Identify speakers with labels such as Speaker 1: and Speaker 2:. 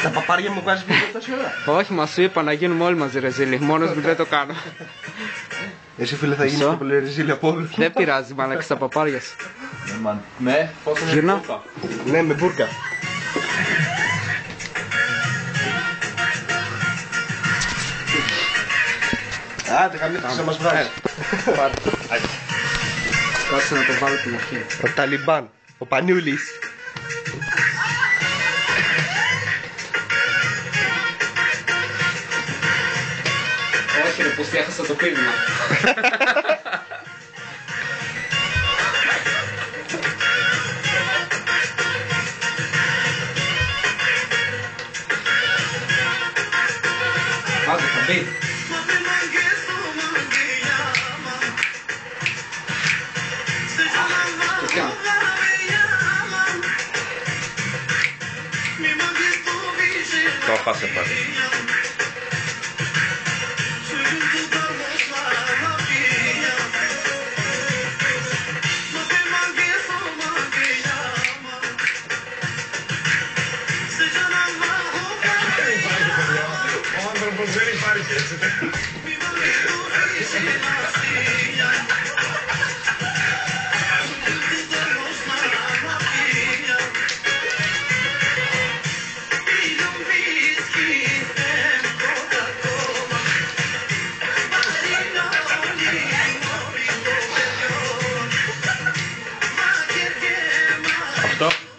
Speaker 1: Τα παπάρια μου βγάζεις video τόση ώρα?
Speaker 2: Όχι, μα σου είπα να γίνουμε όλοι μαζί ρεζίλοι. Μόνος μου δεν το κάνω.
Speaker 1: Εσύ φίλε θα γίνεις πιο πολύ ρεζίλη από όλους.
Speaker 2: Δεν πειράζει, μαλάκα στα παπάρια σου.
Speaker 3: Ναι, πόσο με
Speaker 2: Γυρνά.
Speaker 3: μπουρκα.
Speaker 1: Ναι, με μπούρκα. Άντε καμία θα μας βγάλεις.
Speaker 2: Κάτσε να το βάλω την αρχή.
Speaker 1: Ο Ταλιμπάν, ο Πανιούλης.
Speaker 2: Όχι ρε, που φτιάχασα το πείγμα. Άντε, θα μπει.
Speaker 3: Το χάσε πάλι.
Speaker 4: Ο άνθρωπος δεν υπάρχει έτσι.
Speaker 3: Αυτό.